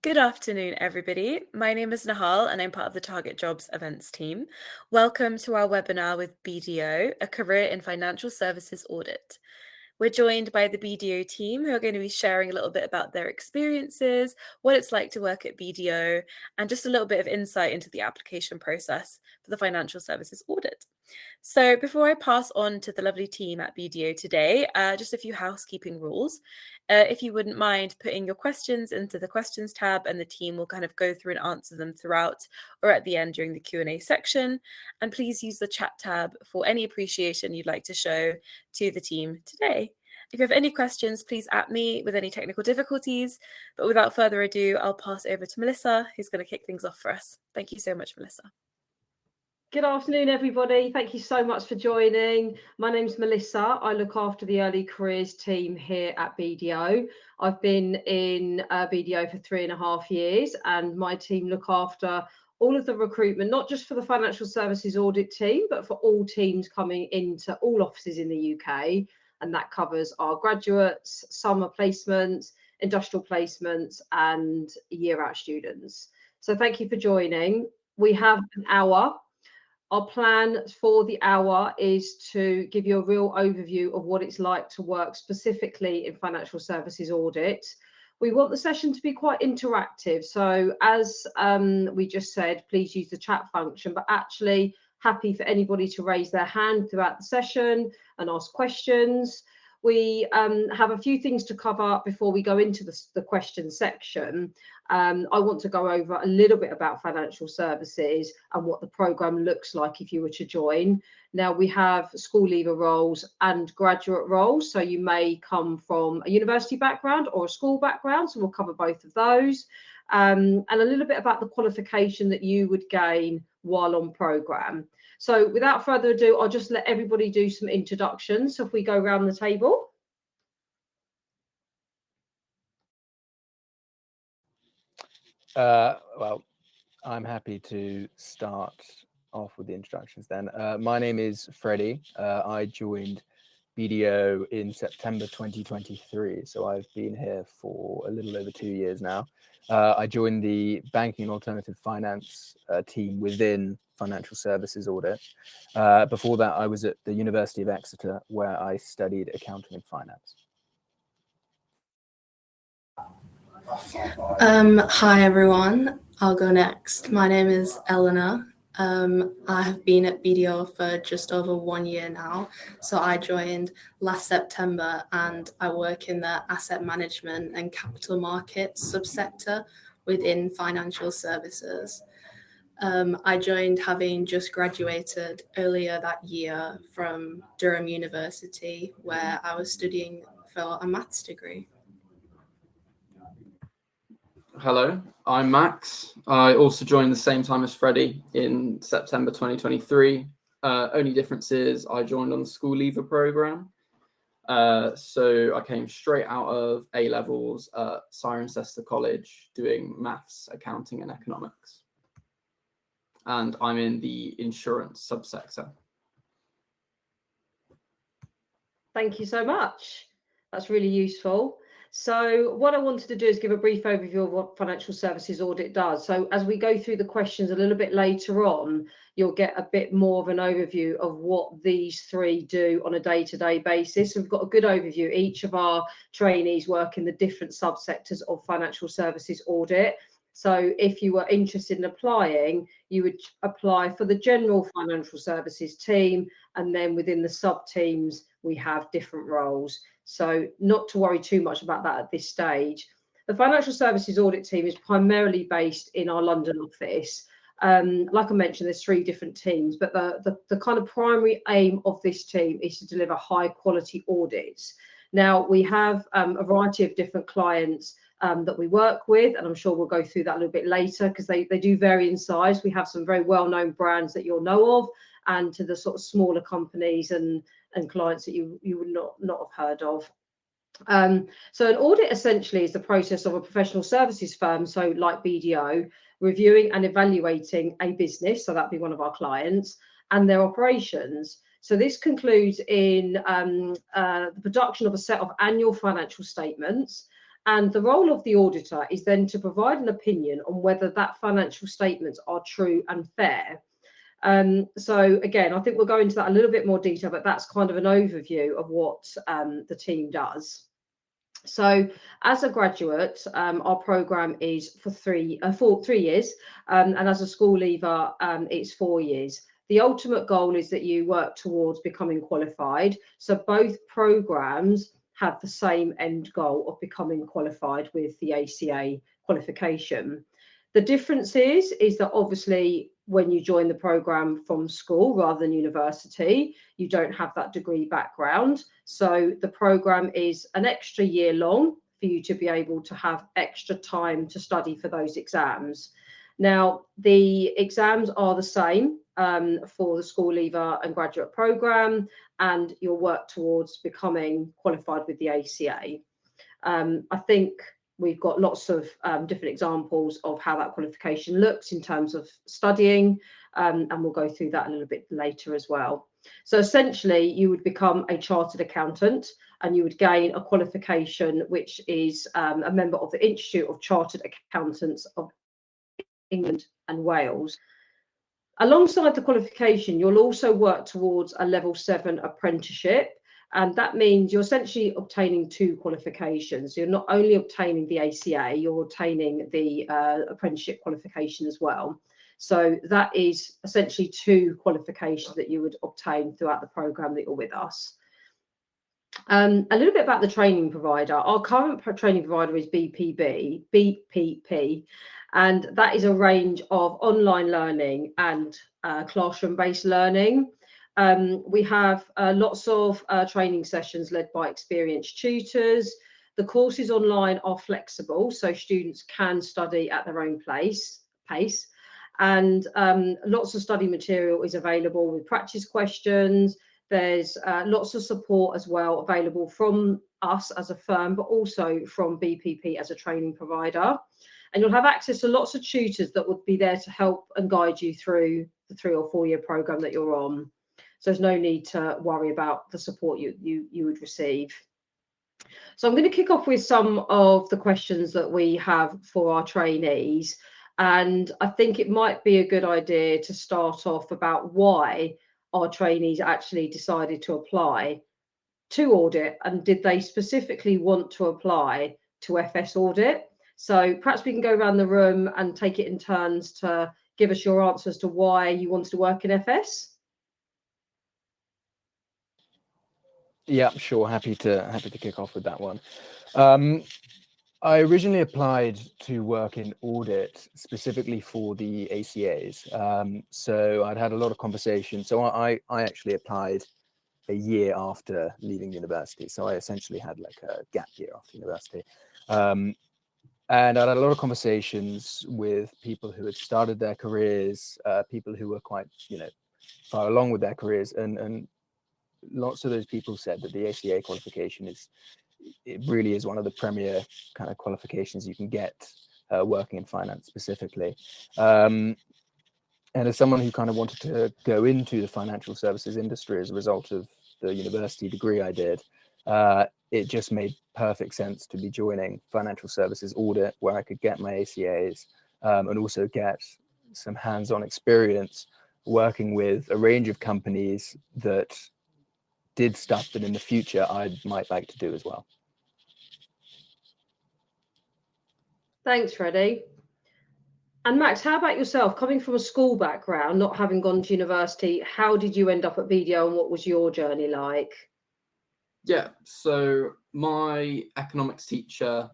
Good afternoon, everybody. My name is Nahal, and I'm part of the Target Jobs events team. Welcome to our webinar with BDO, a career in financial services audit. We're joined by the BDO team who are going to be sharing a little bit about their experiences, what it's like to work at BDO, and just a little bit of insight into the application process for the financial services audit. So before I pass on to the lovely team at BDO today, just a few housekeeping rules. If you wouldn't mind putting your questions into the questions tab, and the team will kind of go through and answer them throughout or at the end during the Q&A section. And please use the chat tab for any appreciation you'd like to show to the team today. If you have any questions, please at me with any technical difficulties. But without further ado, I'll pass over to Melissa, who's going to kick things off for us. Thank you so much, Melissa. Good afternoon, everybody. Thank you so much for joining. My name's Melissa. I look after the early careers team here at BDO. I've been in BDO for 3.5 years, and my team look after all of the recruitment, not just for the financial services audit team, but for all teams coming into all offices in the UK. And that covers our graduates, summer placements, industrial placements, and year-out students. So thank you for joining. We have an hour. Our plan for the hour is to give you a real overview of what it's like to work specifically in financial services audit. We want the session to be quite interactive. So as we just said, please use the chat function, but actually happy for anybody to raise their hand throughout the session and ask questions. We have a few things to cover before we go into the question section. I want to go over a little bit about financial services and what the programme looks like if you were to join. Now, we have school leaver roles and graduate roles. So you may come from a university background or a school background. So we'll cover both of those. And a little bit about the qualification that you would gain while on programme. So without further ado, I'll just let everybody do some introductions. So if we go around the table. Well, I'm happy to start off with the introductions then. My name is Freddie. I joined BDO in September 2023, so I've been here for a little over 2 years now. I joined the banking and alternative finance team within financial services audit. Before that, I was at the University of Exeter, where I studied accounting and finance. Hi everyone, I'll go next. My name is Eleanor. I have been at BDO for just over 1 year now. So I joined last September and I work in the asset management and capital markets subsector within financial services. I joined having just graduated earlier that year from Durham University, where I was studying for a maths degree. Hello, I'm Max. I also joined the same time as Freddie in September 2023. Only difference is I joined on the school leaver program. So I came straight out of A-levels at Cirencester College doing maths, accounting and economics. And I'm in the insurance subsector. Thank you so much. That's really useful. So what I wanted to do is give a brief overview of what financial services audit does. So as we go through the questions a little bit later on, you'll get a bit more of an overview of what these three do on a day-to-day basis. So we've got a good overview. Each of our trainees work in the different subsectors of financial services audit. So if you were interested in applying, you would apply for the general financial services team, and then within the sub-teams, we have different roles. So not to worry too much about that at this stage. The financial services audit team is primarily based in our London office. Like I mentioned, there's 3 different teams, but the kind of primary aim of this team is to deliver high quality audits. Now, we have a variety of different clients that we work with, and I'm sure we'll go through that a little bit later because they do vary in size. We have some very well-known brands that you'll know of, and to the sort of smaller companies and clients that you would not have heard of. So an audit essentially is the process of a professional services firm, so like BDO, reviewing and evaluating a business, so that'd be one of our clients, and their operations. So this concludes in the production of a set of annual financial statements And the role of the auditor is then to provide an opinion on whether that financial statements are true and fair. So again, I think we'll go into that a little bit more detail, but that's kind of an overview of what the team does. So as a graduate, our programme is for 3 years, and as a school leaver, it's 4 years. The ultimate goal is that you work towards becoming qualified. So both programmes have the same end goal of becoming qualified with the ACA qualification. The difference is that obviously when you join the programme from school rather than university, you don't have that degree background. So the programme is an extra year long for you to be able to have extra time to study for those exams. Now, the exams are the same for the school leaver and graduate programme, and you'll work towards becoming qualified with the ACA. I think we've got lots of different examples of how that qualification looks in terms of studying, and we'll go through that a little bit later as well. So essentially, you would become a chartered accountant and you would gain a qualification, which is a member of the Institute of Chartered Accountants of England and Wales. Alongside the qualification, you'll also work towards a level 7 apprenticeship. And that means you're essentially obtaining 2 qualifications. You're not only obtaining the ACA, you're obtaining the apprenticeship qualification as well. So that is essentially 2 qualifications that you would obtain throughout the programme that you're with us. A little bit about the training provider. Our current training provider is BPP, and that is a range of online learning and classroom-based learning. We have lots of training sessions led by experienced tutors. The courses online are flexible, so students can study at their own pace. And lots of study material is available with practice questions. There's lots of support as well available from us as a firm, but also from BPP as a training provider. And you'll have access to lots of tutors that would be there to help and guide you through the 3 or 4 year programme that you're on. So there's no need to worry about the support you would receive. So I'm going to kick off with some of the questions that we have for our trainees. And I think it might be a good idea to start off about why our trainees actually decided to apply to audit, and did they specifically want to apply to FS audit? So perhaps we can go around the room and take it in turns to give us your answers to why you wanted to work in FS. Yeah, sure. Happy to kick off with that one. I originally applied to work in audit specifically for the ACAs. So I'd had a lot of conversations. So I actually applied a year after leaving university. So I essentially had like a gap year after university. And I had a lot of conversations with people who had started their careers, people who were quite, far along with their careers. And lots of those people said that the ACA qualification it really is one of the premier kind of qualifications you can get working in finance specifically. And as someone who kind of wanted to go into the financial services industry as a result of the university degree I did, it just made perfect sense to be joining Financial Services Audit, where I could get my ACAs and also get some hands-on experience working with a range of companies that did stuff that in the future I might like to do as well. Thanks, Freddie. And Max, how about yourself? Coming from a school background, not having gone to university, how did you end up at BDO and what was your journey like? Yeah, so my economics teacher,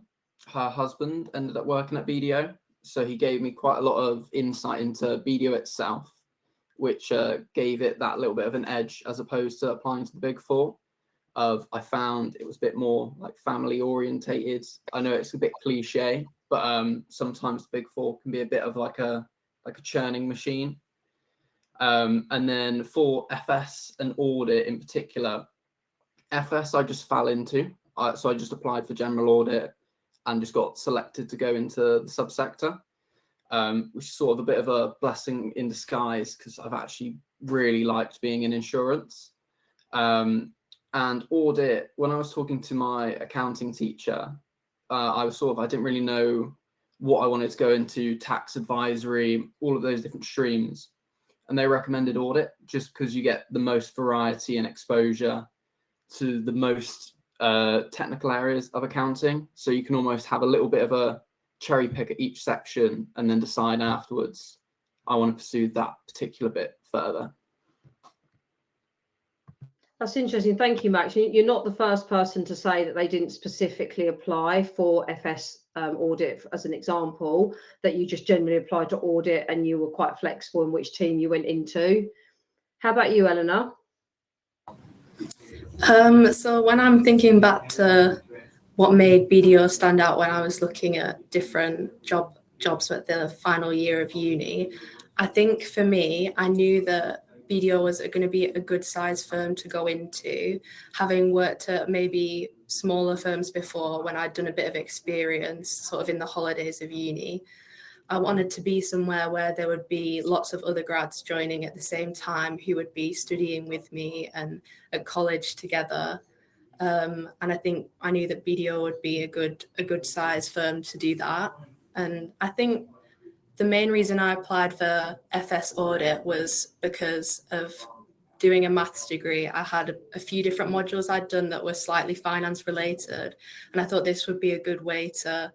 her husband ended up working at BDO. So he gave me quite a lot of insight into BDO itself, which gave it that little bit of an edge as opposed to applying to the Big Four. I found it was a bit more like family orientated. I know it's a bit cliche, but sometimes the Big Four can be a bit of like a churning machine. And then for FS and audit in particular, FS I just fell into. So I just applied for general audit and just got selected to go into the subsector, which is sort of a bit of a blessing in disguise because I've actually really liked being in insurance. And audit, when I was talking to my accounting teacher, I didn't really know what I wanted to go into, tax advisory, all of those different streams. And they recommended audit just because you get the most variety and exposure to the most technical areas of accounting. So you can almost have a little bit of a cherry pick at each section and then decide afterwards, I want to pursue that particular bit further. That's interesting. Thank you, Max. You're not the first person to say that they didn't specifically apply for FS audit as an example, that you just generally applied to audit and you were quite flexible in which team you went into. How about you, Eleanor? So when I'm thinking back to what made BDO stand out when I was looking at different jobs at the final year of uni, I think for me, I knew that BDO was going to be a good size firm to go into, having worked at maybe smaller firms before when I'd done a bit of experience sort of in the holidays of uni. I wanted to be somewhere where there would be lots of other grads joining at the same time who would be studying with me and at college together. And I think I knew that BDO would be a good size firm to do that. And I think the main reason I applied for FS audit was because of doing a maths degree. I had a few different modules I'd done that were slightly finance related. And I thought this would be a good way to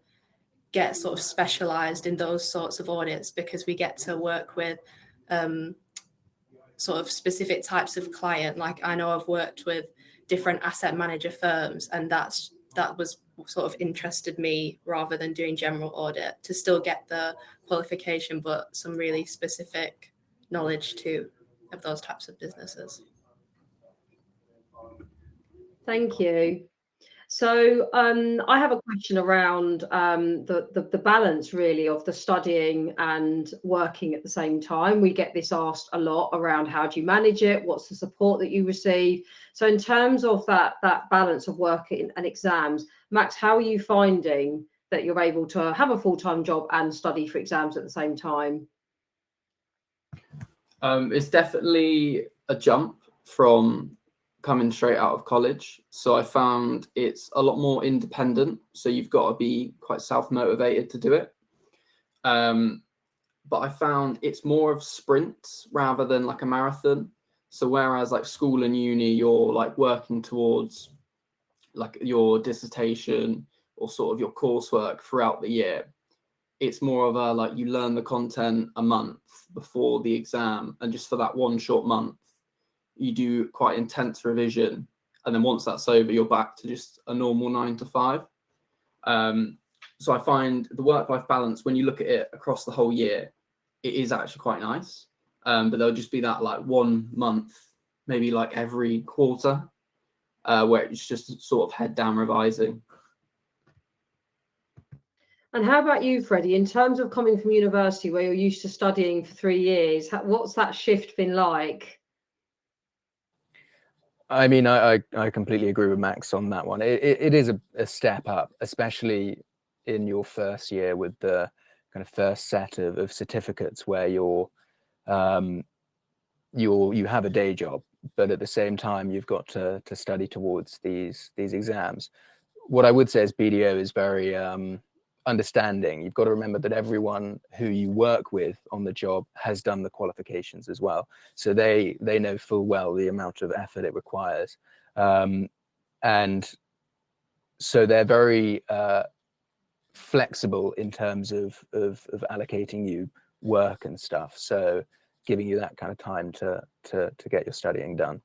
get sort of specialized in those sorts of audits, because we get to work with sort of specific types of client. Like I know I've worked with different asset manager firms, and that was sort of interested me rather than doing general audit, to still get the qualification but some really specific knowledge too of those types of businesses. Thank you. So I have a question around the balance really of the studying and working at the same time. We get this asked a lot around how do you manage it? What's the support that you receive? So in terms of that balance of work and exams, Max, how are you finding that you're able to have a full-time job and study for exams at the same time? It's definitely a jump from coming straight out of college. So I found it's a lot more independent. So you've got to be quite self-motivated to do it. But I found it's more of sprints rather than like a marathon. So whereas like school and uni, you're like working towards like your dissertation or sort of your coursework throughout the year, it's more of a like you learn the content a month before the exam, and just for that one short month you do quite intense revision, and then once that's over you're back to just a normal 9 to 5. So I find the work-life balance, when you look at it across the whole year, it is actually quite nice. But there'll just be that like 1 month, maybe like every quarter, where it's just sort of head down revising. And how about you, Freddie? In terms of coming from university where you're used to studying for 3 years, what's that shift been like? I mean, I completely agree with Max on that one. It is a step up, especially in your first year with the kind of first set of certificates where you have a day job, but at the same time you've got to study towards these exams. What I would say is BDO is very understanding. You've got to remember that everyone who you work with on the job has done the qualifications as well, so they know full well the amount of effort it requires, and so they're very flexible in terms of allocating you work and stuff, so giving you that kind of time to get your studying done.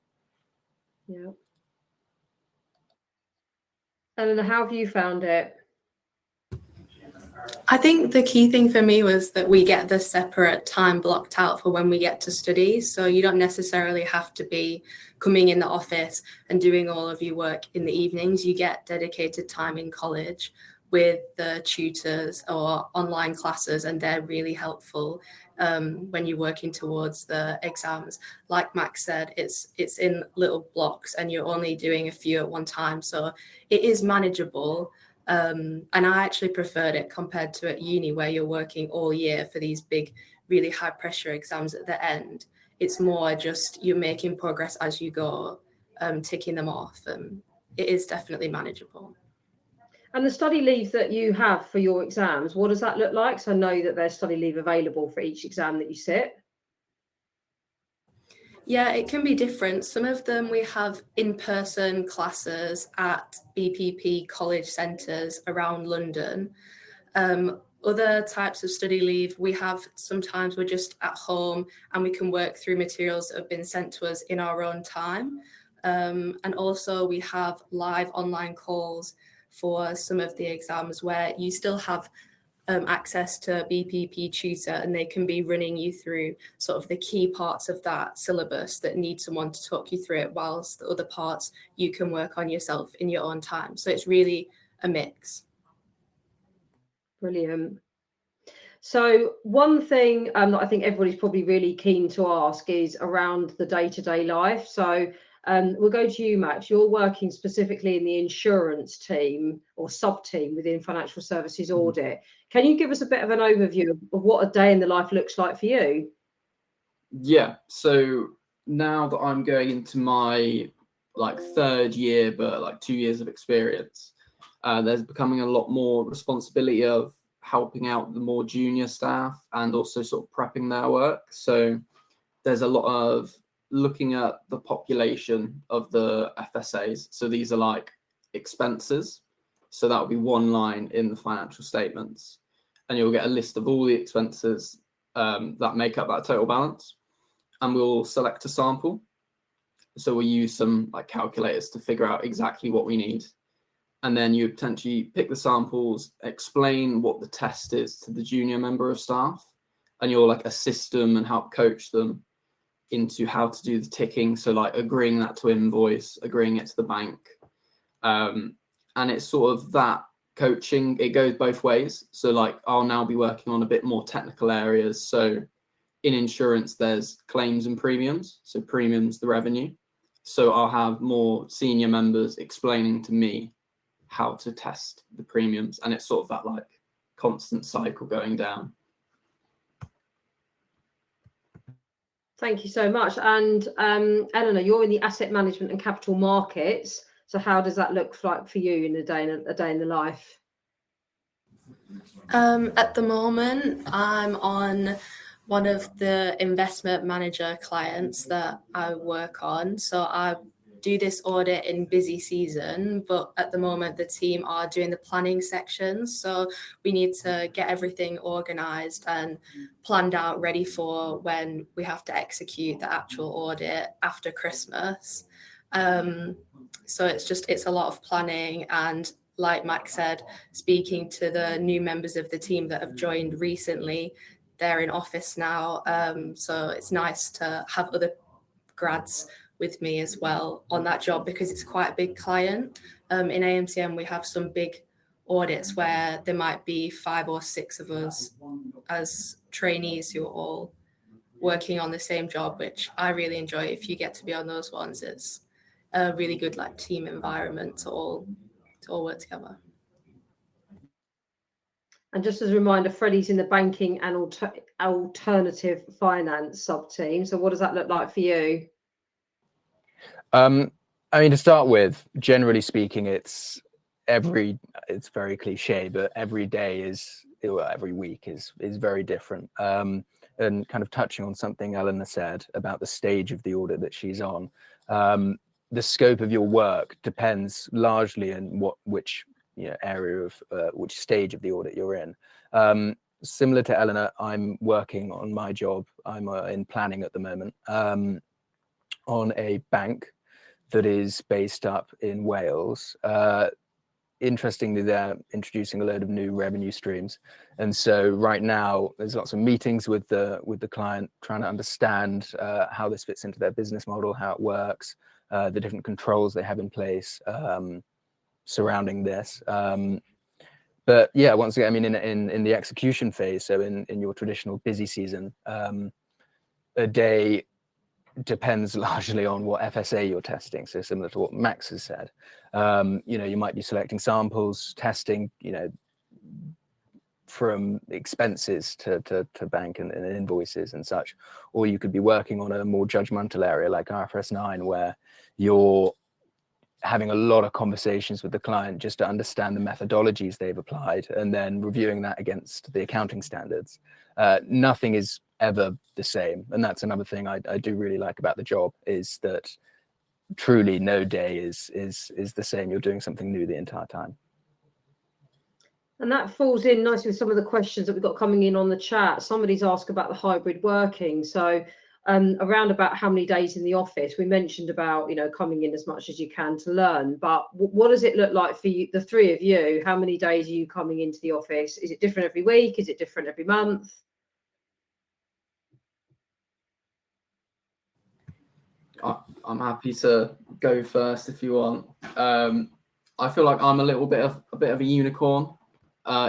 Yeah. Eleanor, how have you found it? I think the key thing for me was that we get the separate time blocked out for when we get to study. So you don't necessarily have to be coming in the office and doing all of your work in the evenings. You get dedicated time in college with the tutors or online classes, and they're really helpful when you're working towards the exams. Like Max said, it's in little blocks and you're only doing a few at one time. So it is manageable. And I actually preferred it compared to at uni where you're working all year for these big, really high pressure exams at the end. It's more just you're making progress as you go, ticking them off. It is definitely manageable. And the study leave that you have for your exams, what does that look like? So I know that there's study leave available for each exam that you sit. Yeah, it can be different. Some of them we have in-person classes at BPP college centres around London. Other types of study leave we have, sometimes we're just at home and we can work through materials that have been sent to us in our own time. And also we have live online calls for some of the exams where you still have access to BPP tutor, and they can be running you through sort of the key parts of that syllabus that need someone to talk you through it, whilst the other parts you can work on yourself in your own time. So it's really a mix. Brilliant. So one thing that I think everybody's probably really keen to ask is around the day-to-day life. So we'll go to you, Max. You're working specifically in the insurance team or sub-team within Financial Services Audit. Can you give us a bit of an overview of what a day in the life looks like for you? Yeah, so now that I'm going into my third year, but 2 years of experience, there's becoming a lot more responsibility of helping out the more junior staff and also sort of prepping their work. So there's a lot of looking at the population of the FSAs. So these are like expenses. So that will be one line in the financial statements, and you'll get a list of all the expenses that make up that total balance. And we'll select a sample. So we'll use some calculators to figure out exactly what we need. And then you potentially pick the samples, explain what the test is to the junior member of staff, and you'll assist them and help coach them into how to do the ticking. So agreeing that to invoice, agreeing it to the bank. And it's sort of that coaching, it goes both ways. So I'll now be working on a bit more technical areas. So in insurance, there's claims and premiums. So premiums, the revenue. So I'll have more senior members explaining to me how to test the premiums, and it's sort of that constant cycle going down. Thank you so much. And Eleanor, you're in the asset management and capital markets. So how does that look like for you in a day in the life? At the moment, I'm on one of the investment manager clients that I work on. So I do this audit in busy season, but at the moment the team are doing the planning sections. So we need to get everything organized and planned out, ready for when we have to execute the actual audit after Christmas. So it's a lot of planning, and like Max said, speaking to the new members of the team that have joined recently. They're in office now, so it's nice to have other grads with me as well on that job, because it's quite a big client. In AMCM, we have some big audits where there might be 5 or 6 of us as trainees who are all working on the same job, which I really enjoy. If you get to be on those ones, it's a really good team environment to all work together. And just as a reminder, Freddie's in the banking and alternative finance sub-team. So what does that look like for you? I mean, to start with, generally speaking, it's very cliche, but every week is very different. And kind of touching on something Eleanor said about the stage of the audit that she's on, the scope of your work depends largely on which area of which stage of the audit you're in. Similar to Eleanor, I'm working on my job. I'm in planning at the moment on a bank that is based up in Wales. Interestingly, they're introducing a load of new revenue streams, and so right now there's lots of meetings with the client, trying to understand how this fits into their business model, how it works, the different controls they have in place surrounding this. But yeah, once again, I mean, in the execution phase, so in your traditional busy season, a day depends largely on what FSA you're testing. So similar to what Max has said, you might be selecting samples, testing, from expenses to bank and invoices and such, or you could be working on a more judgmental area like IFRS 9, where you're having a lot of conversations with the client just to understand the methodologies they've applied, and then reviewing that against the accounting standards. Nothing is ever the same, and that's another thing I do really like about the job, is that truly no day is the same. You're doing something new the entire time. And that falls in nicely with some of the questions that we've got coming in on the chat. Somebody's asked about the hybrid working. So around about how many days in the office. We mentioned about, you know, coming in as much as you can to learn, but what does it look like for you, the three of you? How many days are you coming into the office? Is it different every week? Is it different every month? I'm happy to go first if you want. I feel like I'm a bit of a unicorn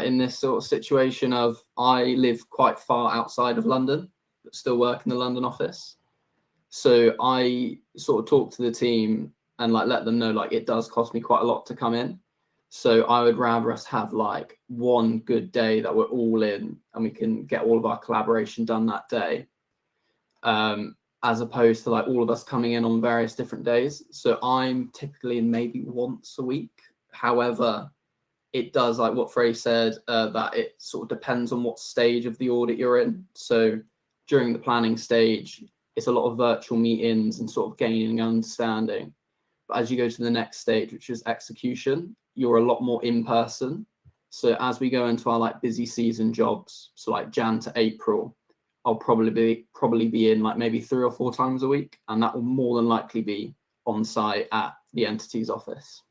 in this sort of situation of, I live quite far outside of London, but still work in the London office. So I sort of talk to the team and like let them know like it does cost me quite a lot to come in. So I would rather us have like one good day that we're all in and we can get all of our collaboration done that day, as opposed to like all of us coming in on various different days. So I'm typically in maybe once a week. However, it does, like what Frey said, that it sort of depends on what stage of the audit you're in. So during the planning stage, it's a lot of virtual meetings and sort of gaining understanding. But as you go to the next stage, which is execution, you're a lot more in person. So as we go into our like busy season jobs, so like Jan to April, I'll probably be in like maybe 3 or 4 times a week, and that will more than likely be on site at the entity's office.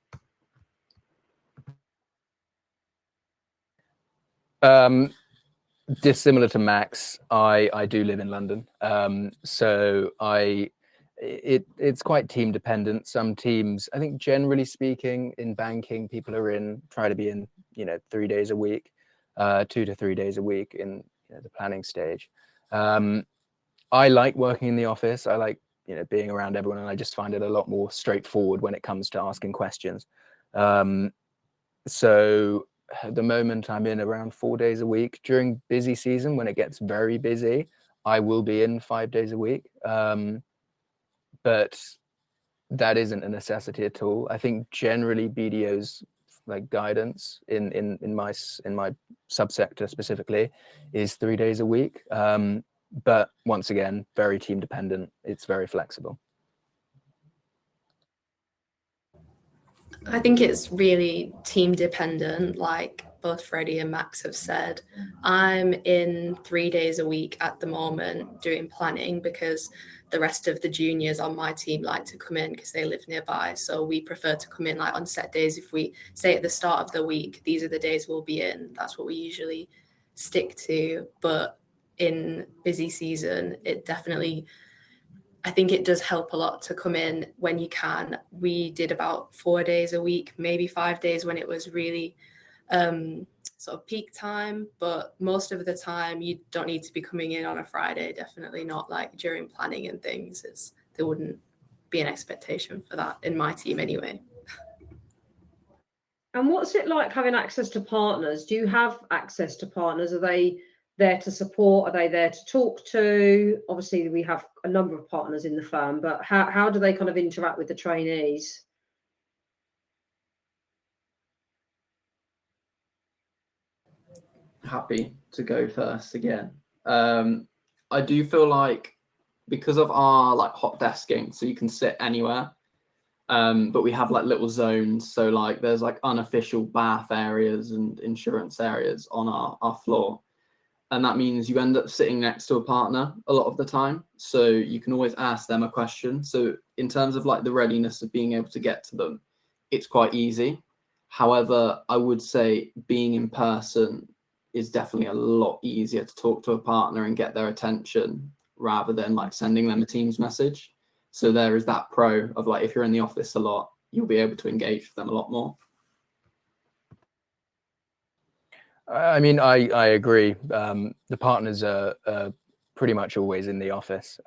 Dissimilar to Max, I do live in London, so it's quite team dependent. Some teams, I think generally speaking, in banking, people try to be in 3 days a week, 2 to 3 days a week in the planning stage. I like working in the office. I like being around everyone, and I just find it a lot more straightforward when it comes to asking questions. So at the moment I'm in around 4 days a week. During busy season, when it gets very busy, I will be in 5 days a week. But that isn't a necessity at all. I think generally BDO's like guidance in my subsector specifically is 3 days a week. But once again, very team dependent. It's very flexible. I think it's really team dependent, like both Freddie and Max have said. I'm in 3 days a week at the moment doing planning because the rest of the juniors on my team like to come in because they live nearby. So we prefer to come in like on set days. If we say at the start of the week, these are the days we'll be in, that's what we usually stick to. But in busy season, I think it does help a lot to come in when you can. We did about 4 days a week, maybe 5 days when it was really sort of peak time. But most of the time, you don't need to be coming in on a Friday. Definitely not like during planning and things. There wouldn't be an expectation for that in my team anyway. And what's it like having access to partners? Do you have access to partners? Are they there to support? Are they there to talk to? Obviously, we have a number of partners in the firm, but how do they kind of interact with the trainees? Happy to go first again. I do feel like because of our like hot desking, so you can sit anywhere, but we have like little zones. So like there's like unofficial bath areas and insurance areas on our floor. And that means you end up sitting next to a partner a lot of the time. So you can always ask them a question. So in terms of like the readiness of being able to get to them, it's quite easy. However, I would say being in person is definitely a lot easier to talk to a partner and get their attention rather than like sending them a Teams message. So there is that pro of like, if you're in the office a lot, you'll be able to engage with them a lot more. I mean, I agree. The partners are pretty much always in the office.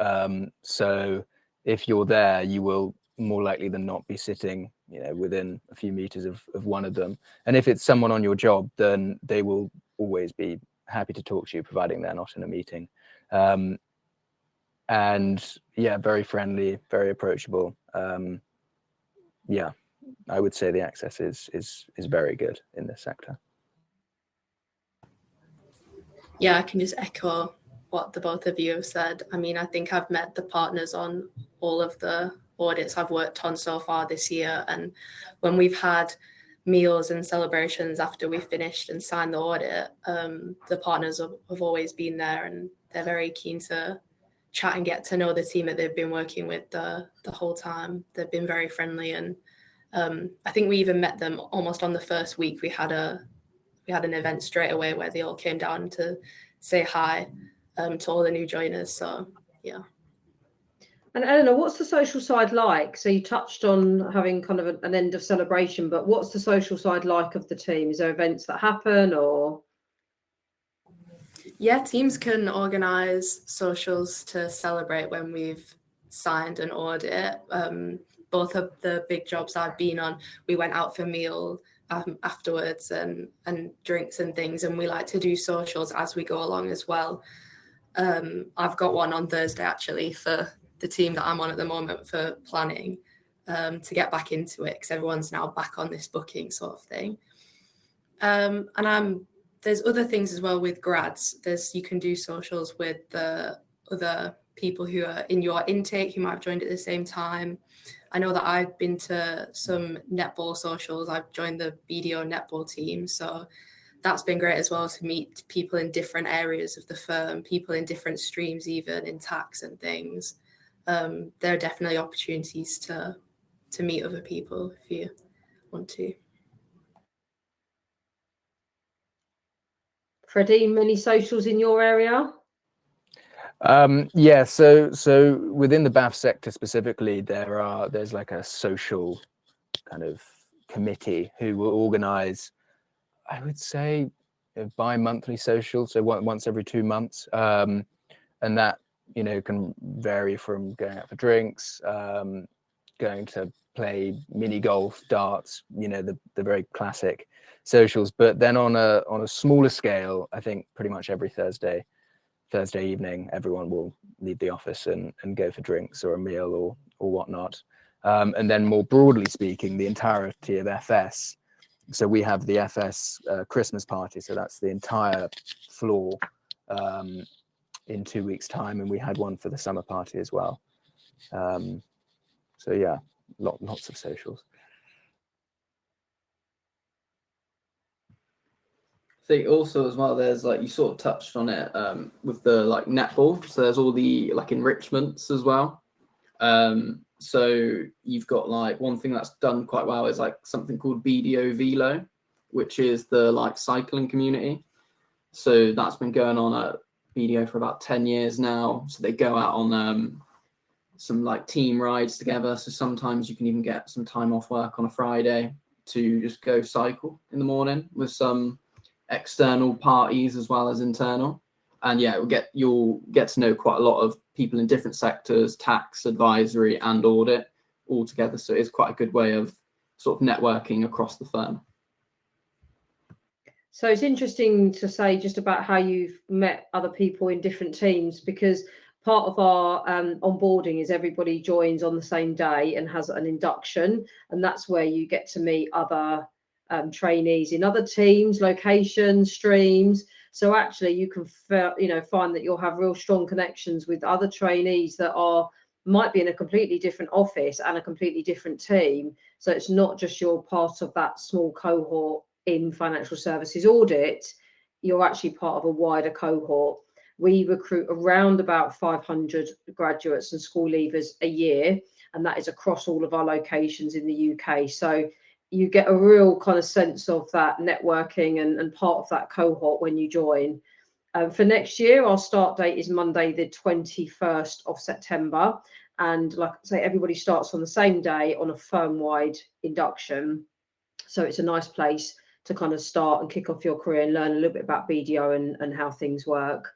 So if you're there, you will more likely than not be sitting, within a few meters of one of them. And if it's someone on your job, then they will always be happy to talk to you, providing they're not in a meeting. And yeah, very friendly, very approachable. Yeah, I would say the access is very good in this sector. Yeah, I can just echo what the both of you have said. I mean, I think I've met the partners on all of the audits I've worked on so far this year. And when we've had meals and celebrations after we finished and signed the audit, the partners have always been there, and they're very keen to chat and get to know the team that they've been working with the whole time. They've been very friendly, and I think we even met them almost on the first week. We had an event straight away where they all came down to say hi to all the new joiners. So yeah. And Eleanor, what's the social side like? So you touched on having kind of an end of celebration, but what's the social side like of the team? Is there events that happen, or? Yeah, teams can organise socials to celebrate when we've signed an audit. Both of the big jobs I've been on, we went out for meal afterwards and drinks and things, and we like to do socials as we go along as well. I've got one on Thursday actually for the team that I'm on at the moment for planning, to get back into it because everyone's now back on this booking sort of thing. And there's other things as well with grads. You can do socials with the other people who are in your intake who might have joined at the same time. I know that I've been to some netball socials. I've joined the BDO netball team, so that's been great as well to meet people in different areas of the firm, people in different streams, even in tax and things. There are definitely opportunities to meet other people if you want to. Freddie, many socials in your area? Yeah, so within the BAF sector specifically, there's like a social kind of committee who will organize, I would say, bi-monthly social, so once every 2 months, and that can vary from going out for drinks, going to play mini golf, darts, the very classic socials. But then on a smaller scale, I think pretty much every Thursday evening, everyone will leave the office and go for drinks or a meal or whatnot. And then more broadly speaking, the entirety of FS. So we have the FS Christmas party. So that's the entire floor in 2 weeks' time. And we had one for the summer party as well. So yeah, lots of socials. I think also as well, there's like, you sort of touched on it with the like netball. So there's all the like enrichments as well. So you've got like one thing that's done quite well is like something called BDO Velo, which is the like cycling community. So that's been going on at BDO for about 10 years now. So they go out on some like team rides together. So sometimes you can even get some time off work on a Friday to just go cycle in the morning with some external parties as well as internal. And yeah, you'll get to know quite a lot of people in different sectors, tax, advisory and audit all together. So it's quite a good way of sort of networking across the firm. So it's interesting to say just about how you've met other people in different teams, because part of our onboarding is everybody joins on the same day and has an induction, and that's where you get to meet other trainees in other teams, locations, streams. So actually you can find that you'll have real strong connections with other trainees that might be in a completely different office and a completely different team. So it's not just you're part of that small cohort in financial services audit, you're actually part of a wider cohort. We recruit around about 500 graduates and school leavers a year, and that is across all of our locations in the UK. So you get a real kind of sense of that networking and part of that cohort when you join. For next year, our start date is Monday, the 21st of September. And like I say, everybody starts on the same day on a firm-wide induction. So it's a nice place to kind of start and kick off your career and learn a little bit about BDO and how things work.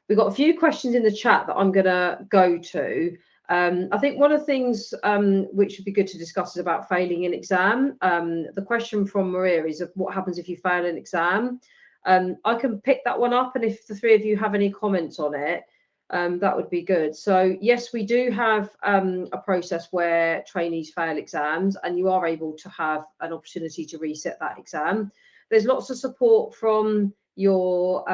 We've got a few questions in the chat that I'm going to go to. I think one of the things which would be good to discuss is about failing an exam. The question from Maria is what happens if you fail an exam? I can pick that one up, and if the three of you have any comments on it. that would be good. So yes, we do have a process where trainees fail exams, and you are able to have an opportunity to reset that exam. There's lots of support from your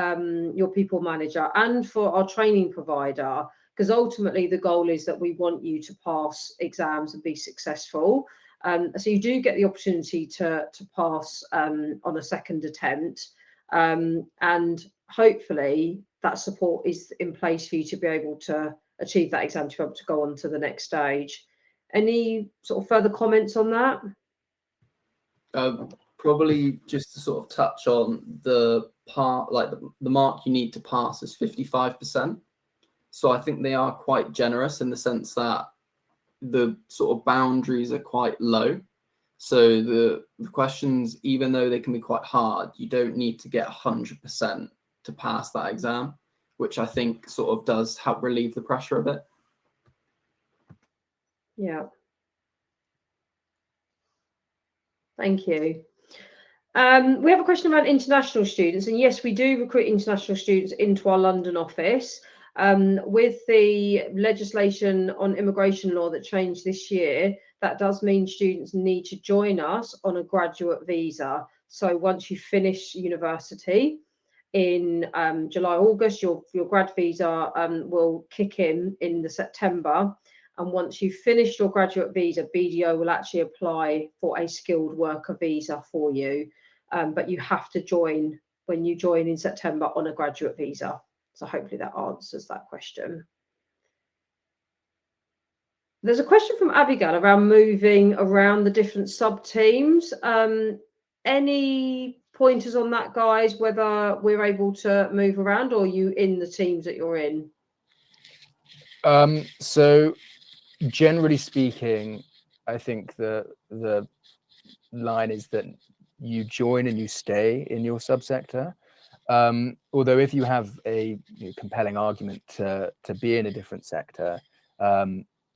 people manager and for our training provider, because ultimately the goal is that we want you to pass exams and be successful. So you do get the opportunity to pass on a second attempt, and hopefully that support is in place for you to be able to achieve that exam, to be able to go on to the next stage. Any sort of further comments on that? Probably just to sort of touch on the part, like the mark you need to pass is 55%. So I think they are quite generous in the sense that the sort of boundaries are quite low. So the questions, even though they can be quite hard, you don't need to get 100% to pass that exam, which I think sort of does help relieve the pressure a bit. Yeah. Thank you. We have a question about international students, and yes, we do recruit international students into our London office. With the legislation on immigration law that changed this year, that does mean students need to join us on a graduate visa. So once you finish university in July, August, your grad visa will kick in the September. And once you've finished your graduate visa, BDO will actually apply for a skilled worker visa for you. But you have to join when you join in September on a graduate visa. So hopefully that answers that question. There's a question from Abigail around moving around the different sub-teams. Any pointers on that, guys, whether we're able to move around, or are you in the teams that you're in? So generally speaking, I think the line is that you join and you stay in your subsector. Although if you have a compelling argument to be in a different sector,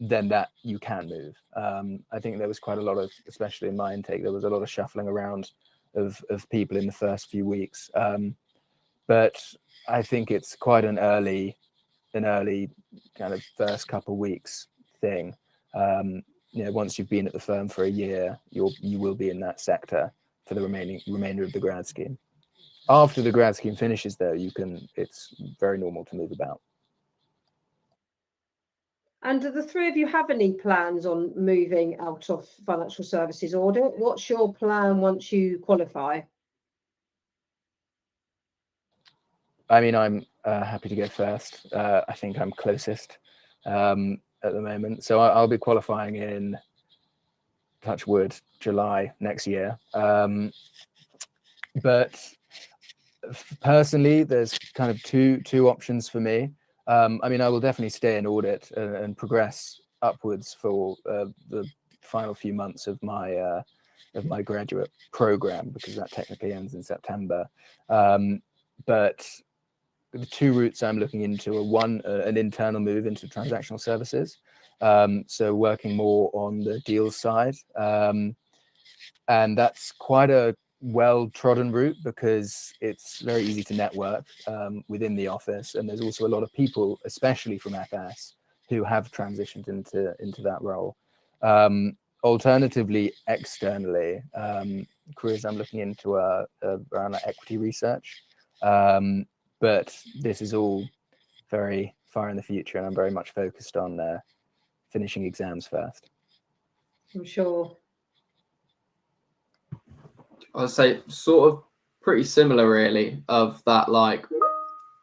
then that you can move. I think there was quite a lot of, especially in my intake, there was a lot of shuffling around of people in the first few weeks. But I think it's quite an early kind of first couple of weeks thing. Once you've been at the firm for a year, you will be in that sector for the remainder of the grad scheme. After the grad scheme finishes, though, it's very normal to move about. And do the three of you have any plans on moving out of financial services audit? What's your plan once you qualify? I mean, I'm happy to go first. I think I'm closest at the moment. So I'll be qualifying in, touch wood, July next year. But personally, there's kind of two options for me. I mean, I will definitely stay in audit and progress upwards for the final few months of my graduate program, because that technically ends in September. But the two routes I'm looking into are one, an internal move into transactional services. So working more on the deals side. And that's quite a well-trodden route because it's very easy to network within the office. And there's also a lot of people, especially from FS, who have transitioned into that role. Alternatively, externally, careers I'm looking into are around equity research. But this is all very far in the future, and I'm very much focused on finishing exams first. I'm sure. I'd say sort of pretty similar, really, of that, like,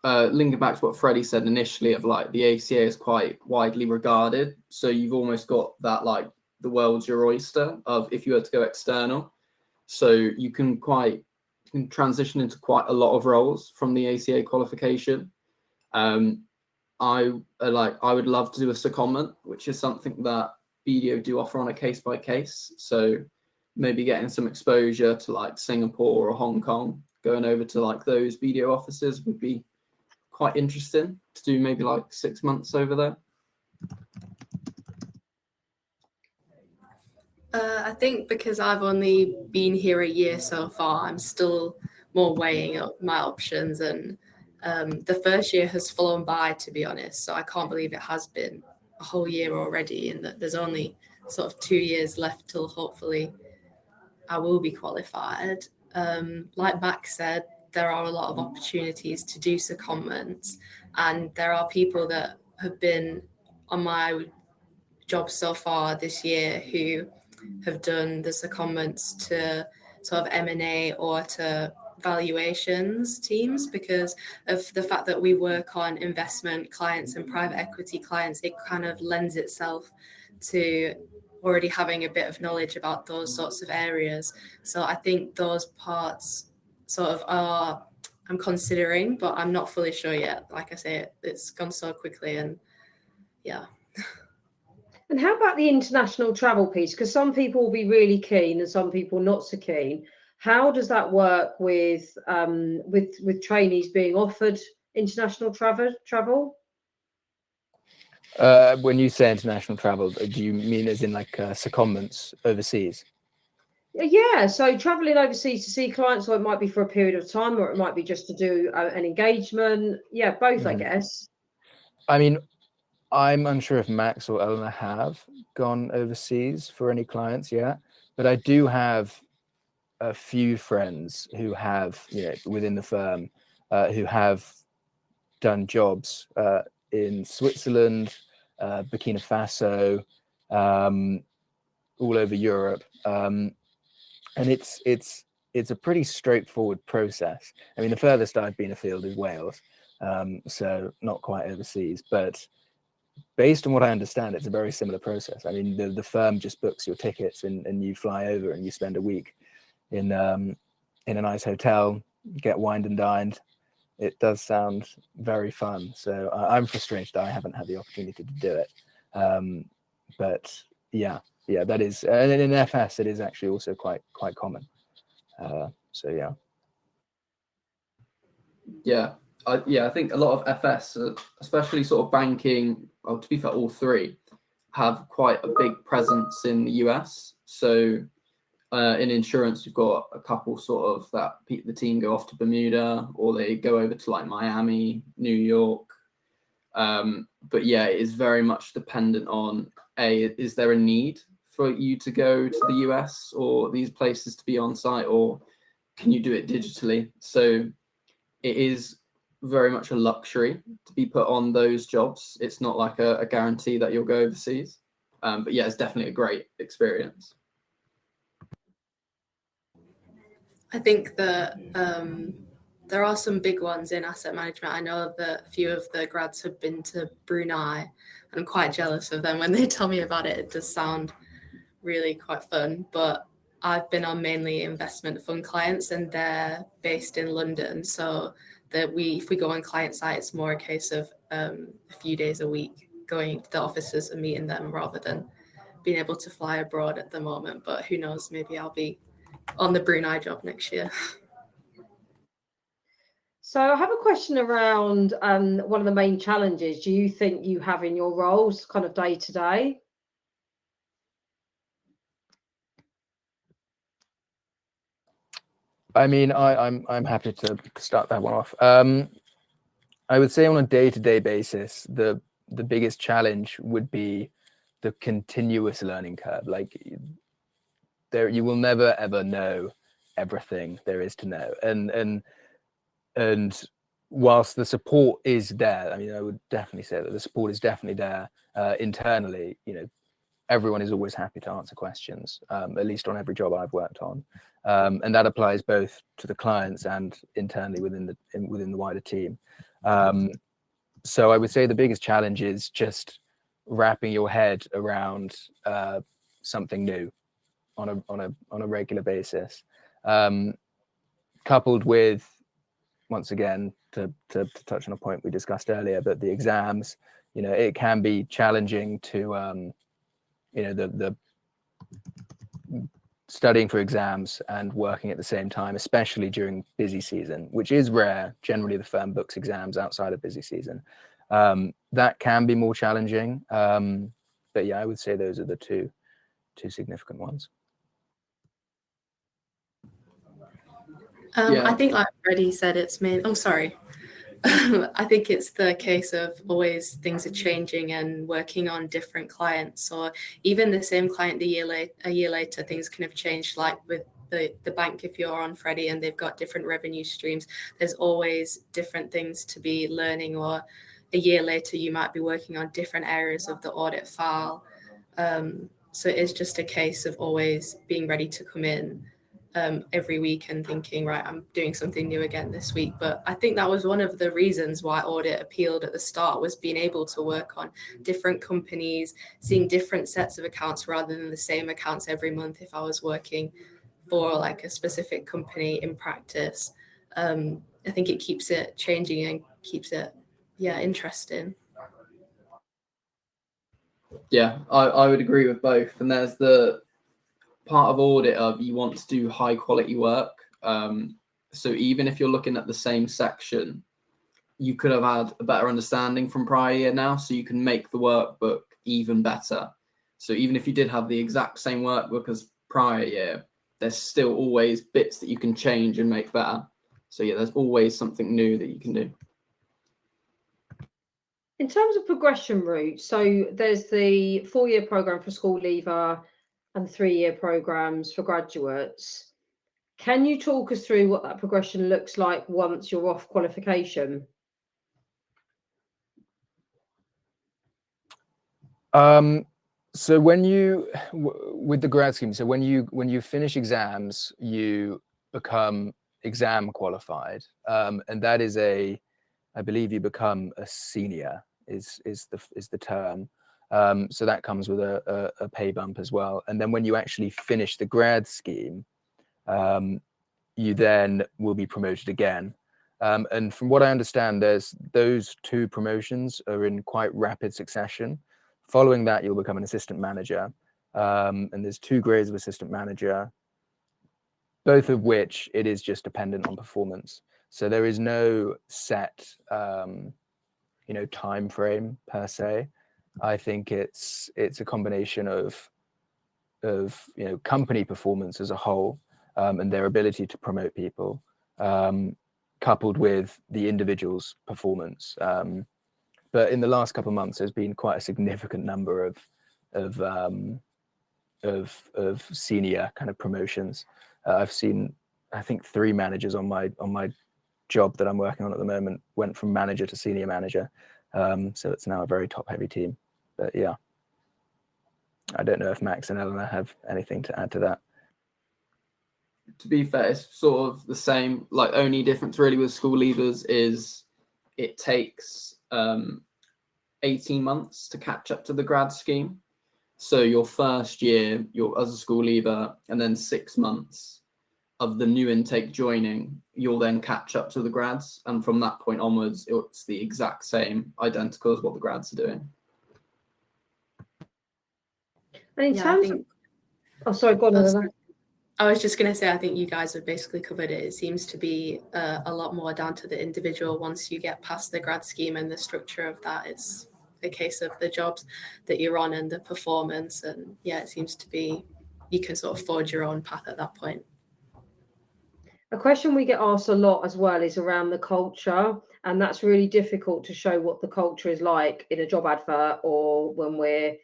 linking back to what Freddie said initially of like the ACA is quite widely regarded. So you've almost got that, like, the world's your oyster of if you were to go external. So you can transition into quite a lot of roles from the ACA qualification. I would love to do a secondment, which is something that BDO do offer on a case by case. So maybe getting some exposure to like Singapore or Hong Kong, going over to like those BDO offices would be quite interesting to do, maybe like 6 months over there. I think because I've only been here a year so far, I'm still more weighing up my options and The first year has flown by, to be honest, so I can't believe it has been a whole year already, and that there's only sort of 2 years left till hopefully I will be qualified. Like Max said, there are a lot of opportunities to do secondments, and there are people that have been on my job so far this year who have done the secondments to sort of M&A or to valuations teams. Because of the fact that we work on investment clients and private equity clients, it kind of lends itself to already having a bit of knowledge about those sorts of areas. So I think those parts sort of are, I'm considering, but I'm not fully sure yet. Like I say, it's gone so quickly, and yeah. And how about the international travel piece? Because some people will be really keen and some people not so keen. How does that work with trainees being offered international travel? When you say international travel, do you mean as in like secondments overseas? Yeah, so traveling overseas to see clients, or it might be for a period of time, or it might be just to do an engagement. Yeah, both, I guess. I mean, I'm unsure if Max or Eleanor have gone overseas for any clients yet, but I do have a few friends who have, within the firm, who have done jobs in Switzerland, Burkina Faso, all over Europe, and it's a pretty straightforward process. I mean, the furthest I've been afield is Wales, so not quite overseas, but based on what I understand, it's a very similar process. I mean, the firm just books your tickets and you fly over and you spend a week in a nice hotel, get wined and dined. It does sound very fun. So I'm frustrated I haven't had the opportunity to do it. But yeah, that is, and in FS, it is actually also quite common. So yeah. Yeah. I think a lot of FS, especially sort of banking, to be fair, all three have quite a big presence in the US. So in insurance, you've got a couple sort of that the team go off to Bermuda, or they go over to like Miami, New York. But yeah, it is very much dependent on is there a need for you to go to the US or these places to be on site, or can you do it digitally? So it is very much a luxury to be put on those jobs. It's not like a guarantee that you'll go overseas. But yeah, it's definitely a great experience. I think that there are some big ones in asset management. I know that a few of the grads have been to Brunei, and I'm quite jealous of them. When they tell me about it, it does sound really quite fun. But I've been on mainly investment fund clients, and they're based in London. So that if we go on client site, it's more a case of a few days a week going to the offices and meeting them rather than being able to fly abroad at the moment. But who knows, maybe I'll be on the Brunei job next year. So I have a question around one of the main challenges do you think you have in your roles kind of day to day? I mean, I'm happy to start that one off. I would say on a day-to-day basis, the biggest challenge would be the continuous learning curve. Like you will never ever know everything there is to know, and whilst the support is there, I mean, I would definitely say that the support is definitely there internally. Everyone is always happy to answer questions, at least on every job I've worked on, and that applies both to the clients and internally within the wider team. So I would say the biggest challenge is just wrapping your head around something new on a regular basis, coupled with, once again, to touch on a point we discussed earlier, but the exams. It can be challenging to the studying for exams and working at the same time, especially during busy season, which is rare. Generally, the firm books exams outside of busy season. That can be more challenging. But yeah, I would say those are the two significant ones. I think, like Freddie said, it's main. Oh, sorry. I think it's the case of always things are changing and working on different clients, or even the same client a year later, things can have changed, like with the bank. If you're on Freddie and they've got different revenue streams, there's always different things to be learning, or a year later you might be working on different areas of the audit file. So it's just a case of always being ready to come in every week and thinking, right, I'm doing something new again this week. But I think that was one of the reasons why audit appealed at the start, was being able to work on different companies, seeing different sets of accounts rather than the same accounts every month if I was working for like a specific company in practice. I think it keeps it changing and keeps it interesting. Yeah, I would agree with both. And there's the part of audit of you want to do high quality work. So even if you're looking at the same section, you could have had a better understanding from prior year now, so you can make the workbook even better. So even if you did have the exact same workbook as prior year, there's still always bits that you can change and make better. So yeah, there's always something new that you can do. In terms of progression routes, so there's the 4-year program for school leaver and 3-year programs for graduates. Can you talk us through what that progression looks like once you're off qualification? So when with the grad scheme, so when you finish exams, you become exam qualified, and that is I believe you become a senior is the term. So that comes with a pay bump as well. And then when you actually finish the grad scheme, you then will be promoted again. And from what I understand, there's those 2 promotions are in quite rapid succession. Following that, you'll become an assistant manager. And there's 2 grades of assistant manager, both of which it is just dependent on performance. So there is no set, time frame per se. I think it's a combination of company performance as a whole, and their ability to promote people, coupled with the individual's performance. But in the last couple of months, there's been quite a significant number of senior kind of promotions. I've seen, I think, 3 managers on my job that I'm working on at the moment went from manager to senior manager. So it's now a very top-heavy team. But yeah, I don't know if Max and Eleanor have anything to add to that. To be fair, it's sort of the same. Like, only difference really with school leavers is it takes 18 months to catch up to the grad scheme. So your first year, you're as a school leaver, and then 6 months of the new intake joining, you'll then catch up to the grads. And from that point onwards, it's the exact same, identical as what the grads are doing. And in terms of... Oh, sorry, go on, Eleanor. I was just going to say, I think you guys have basically covered it. It seems to be a lot more down to the individual once you get past the grad scheme, and the structure of that is a case of the jobs that you're on and the performance. And yeah, it seems to be, you can sort of forge your own path at that point. A question we get asked a lot as well is around the culture, and that's really difficult to show what the culture is like in a job advert or when we're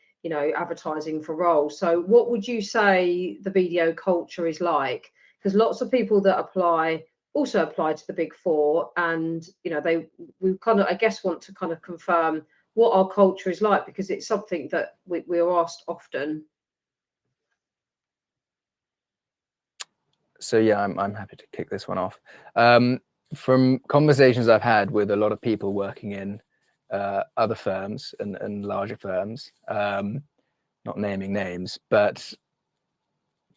advertising for roles. So what would you say the BDO culture is like? Because lots of people that apply also apply to the Big Four, and we kind of, I guess, want to kind of confirm what our culture is like, because it's something that we're asked often. So yeah, I'm happy to kick this one off. From conversations I've had with a lot of people working in other firms and larger firms, not naming names, but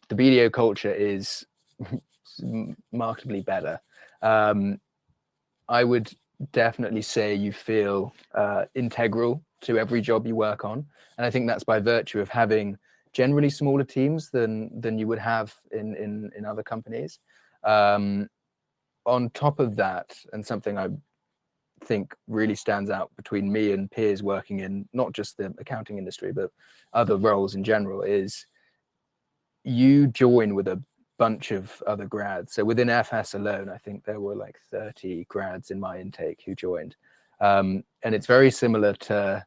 the BDO culture is markedly better. I would definitely say you feel integral to every job you work on, and I think that's by virtue of having generally smaller teams than you would have in other companies. On top of that, and something I think really stands out between me and peers working in not just the accounting industry but other roles in general, is you join with a bunch of other grads. So within FS alone, I think there were like 30 grads in my intake who joined. And it's very similar to,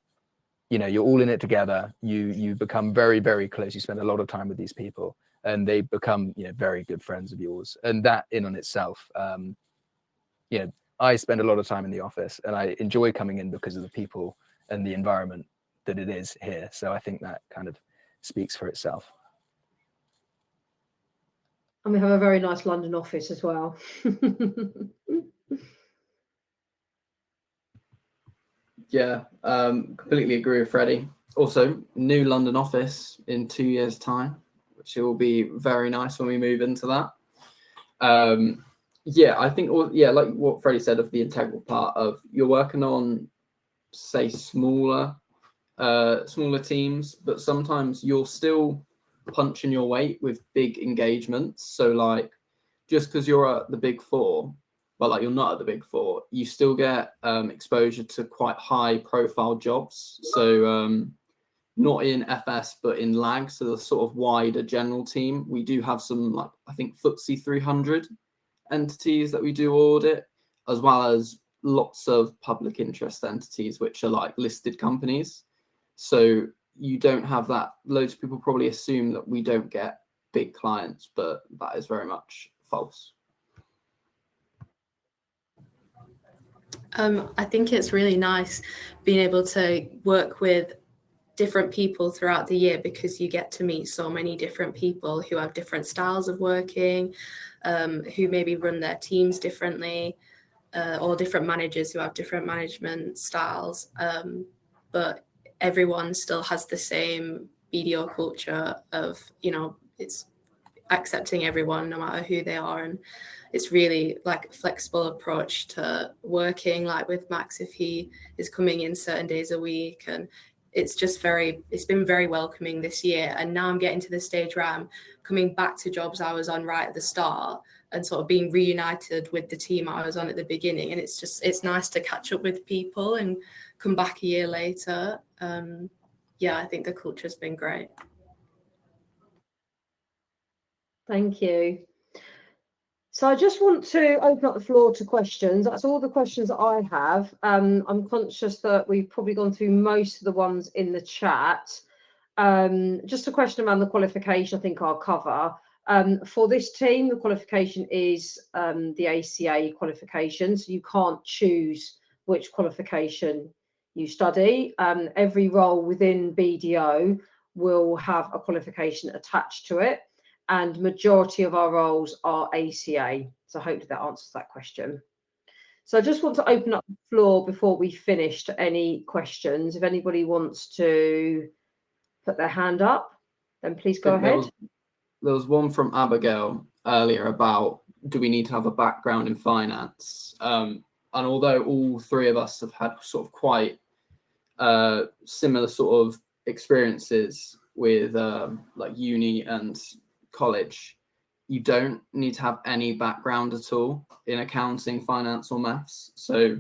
you know, you're all in it together. You become very, very close. You spend a lot of time with these people, and they become, you know, very good friends of yours. And that in on itself, you know, I spend a lot of time in the office, and I enjoy coming in because of the people and the environment that it is here. So I think that kind of speaks for itself. And we have a very nice London office as well. Yeah, completely agree with Freddie. Also, new London office in 2 years' time, which will be very nice when we move into that. Yeah, I think, like what Freddie said of the integral part of you're working on, say, smaller teams, but sometimes you're still punching your weight with big engagements. So like, just because you're at the Big Four, but like you're not at the Big Four, you still get exposure to quite high profile jobs. So not in FS, but in LAG, so the sort of wider general team. We do have some, like, I think FTSE 300 entities that we do audit, as well as lots of public interest entities, which are like listed companies. So you don't have that. Loads of people probably assume that we don't get big clients, but that is very much false. I think it's really nice being able to work with different people throughout the year, because you get to meet so many different people who have different styles of working, who maybe run their teams differently, or different managers who have different management styles. But everyone still has the same BDO culture of, you know, it's accepting everyone no matter who they are. And it's really like a flexible approach to working, like with Max, if he is coming in certain days a week. And it's been very welcoming this year. And now I'm getting to the stage where I'm coming back to jobs I was on right at the start and sort of being reunited with the team I was on at the beginning. And it's nice to catch up with people and come back a year later. Yeah, I think the culture's been great. Thank you. So I just want to open up the floor to questions. That's all the questions that I have. I'm conscious that we've probably gone through most of the ones in the chat. Just a question around the qualification, I think I'll cover. For this team, the qualification is the ACA qualification, so you can't choose which qualification you study. Every role within BDO will have a qualification attached to it, and majority of our roles are ACA. So hopefully that answers that question. So I just want to open up the floor before we finish to any questions. If anybody wants to put their hand up, then please go ahead. There was one from Abigail earlier about, do we need to have a background in finance? And although all three of us have had sort of quite similar sort of experiences with like uni and college, you don't need to have any background at all in accounting, finance, or maths. So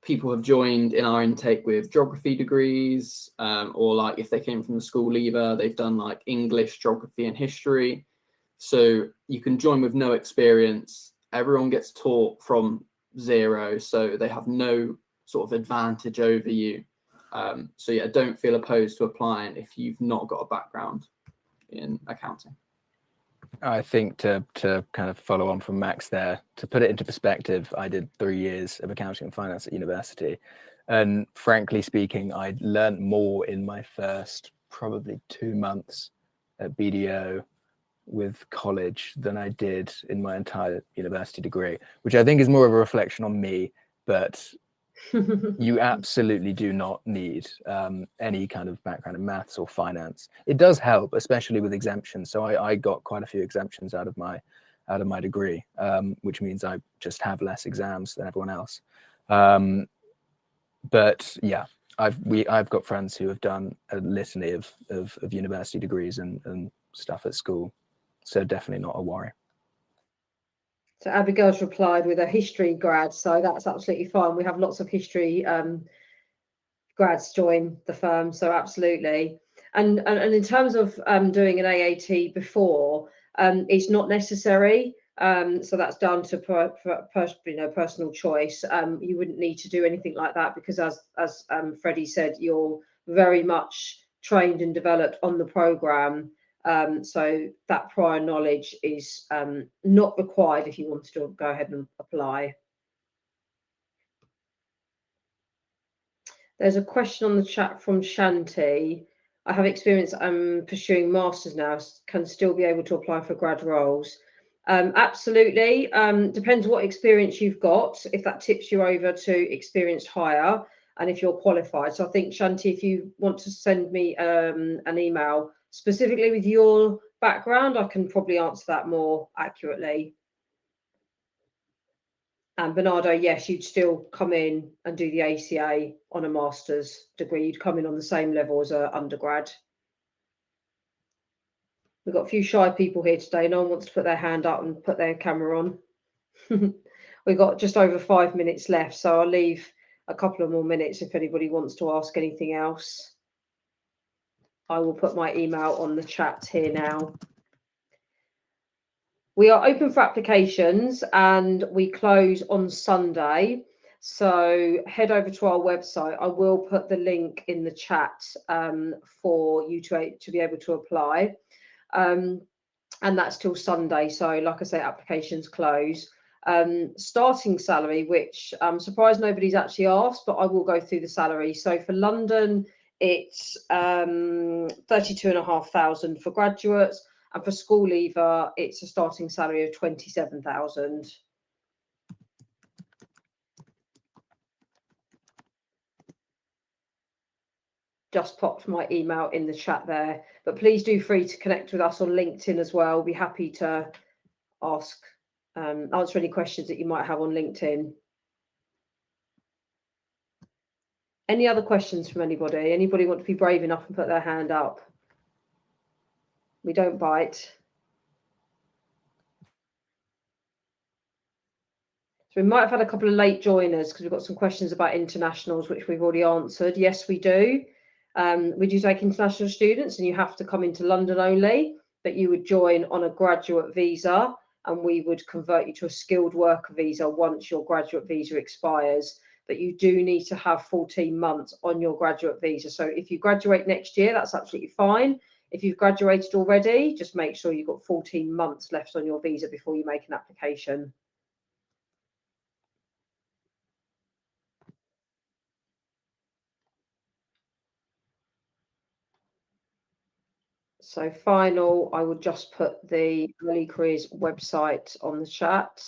people have joined in our intake with geography degrees, or like if they came from the school leaver, they've done like English, geography, and history. So you can join with no experience. Everyone gets taught from zero, so they have no sort of advantage over you. So yeah, don't feel opposed to applying if you've not got a background in accounting. I think to kind of follow on from Max there, to put it into perspective, I did 3 years of accounting and finance at university. And frankly speaking, I learned more in my first probably 2 months at BDO with college than I did in my entire university degree, which I think is more of a reflection on me. But you absolutely do not need any kind of background in maths or finance. It does help, especially with exemptions. So I got quite a few exemptions out of my degree, which means I just have less exams than everyone else. But yeah, I've got friends who have done a litany of university degrees and stuff at school. So definitely not a worry. So Abigail's replied with a history grad, so that's absolutely fine. We have lots of history grads join the firm, so absolutely. And in terms of doing an AAT before, It's not necessary. So that's down to personal choice. You wouldn't need to do anything like that because, as Freddie said, you're very much trained and developed on the programme. So that prior knowledge is not required if you want to go ahead and apply. There's a question on the chat from Shanti. I have experience pursuing masters now, can still be able to apply for grad roles. Absolutely. Depends what experience you've got, if that tips you over to experienced hire and if you're qualified. So I think, Shanti, if you want to send me an email specifically with your background, I can probably answer that more accurately. And Bernardo, yes, you'd still come in and do the ACA on a master's degree. You'd come in on the same level as an undergrad. We've got a few shy people here today. No one wants to put their hand up and put their camera on. We've got just over 5 minutes left, so I'll leave a couple of more minutes if anybody wants to ask anything else. I will put my email on the chat here now. We are open for applications and we close on Sunday. So head over to our website. I will put the link in the chat for you to be able to apply. And that's till Sunday. So like I say, applications close. Starting salary, which I'm surprised nobody's actually asked, but I will go through the salary. So for London, it's 32,500 for graduates. And for school leaver, it's a starting salary of 27,000. Just popped my email in the chat there. But please do free to connect with us on LinkedIn as well. We'll be happy to answer any questions that you might have on LinkedIn. Any other questions from anybody? Anybody want to be brave enough and put their hand up? We don't bite. So we might have had a couple of late joiners because we've got some questions about internationals, which we've already answered. Yes, we do. We do take international students and you have to come into London only, but you would join on a graduate visa and we would convert you to a skilled worker visa once your graduate visa expires. But you do need to have 14 months on your graduate visa. So if you graduate next year, that's absolutely fine. If you've graduated already, just make sure you've got 14 months left on your visa before you make an application. So final, I would just put the Early Careers website on the chat.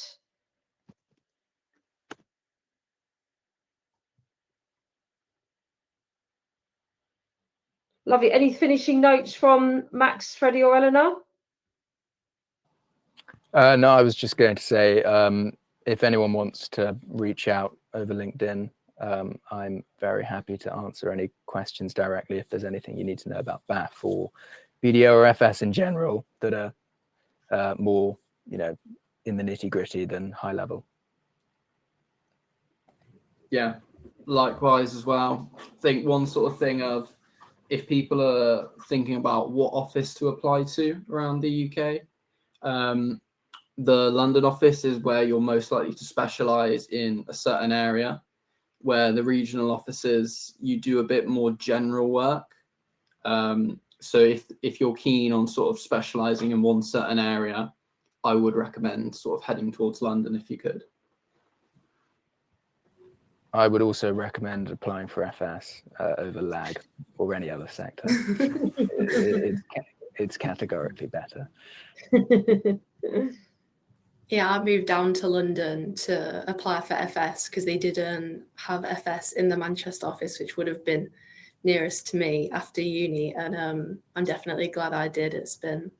Lovely. Any finishing notes from Max, Freddie or Eleanor? No, I was just going to say, if anyone wants to reach out over LinkedIn, I'm very happy to answer any questions directly if there's anything you need to know about BAF or BDO or FS in general that are more, in the nitty-gritty than high level. Yeah, likewise as well. I think one sort of thing of if people are thinking about what office to apply to around the UK, the London office is where you're most likely to specialise in a certain area, where the regional offices, you do a bit more general work. So if you're keen on sort of specialising in one certain area, I would recommend sort of heading towards London if you could. I would also recommend applying for FS over LAG or any other sector. It's categorically better. Yeah, I moved down to London to apply for FS because they didn't have FS in the Manchester office, which would have been nearest to me after uni. And I'm definitely glad I did. It's been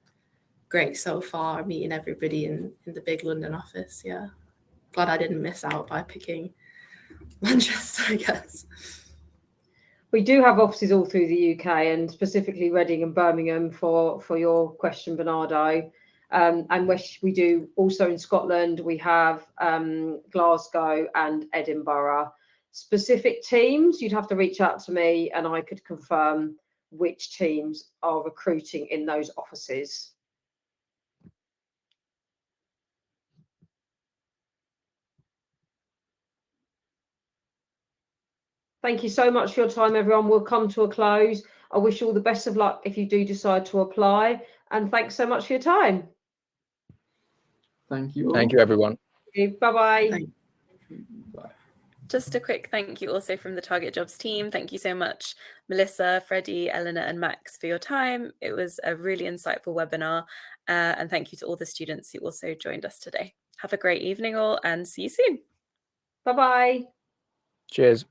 great so far, meeting everybody in the big London office. Yeah, glad I didn't miss out by picking Manchester, I guess. We do have offices all through the UK and specifically Reading and Birmingham for your question, Bernardo. And we do also in Scotland, we have Glasgow and Edinburgh. Specific teams, you'd have to reach out to me and I could confirm which teams are recruiting in those offices. Thank you so much for your time, everyone. We'll come to a close. I wish you all the best of luck if you do decide to apply. And thanks so much for your time. Thank you all. Thank you, everyone. Bye-bye. Bye. Just a quick thank you also from the Target Jobs team. Thank you so much, Melissa, Freddie, Eleanor, and Max for your time. It was a really insightful webinar. And thank you to all the students who also joined us today. Have a great evening all and see you soon. Bye-bye. Cheers.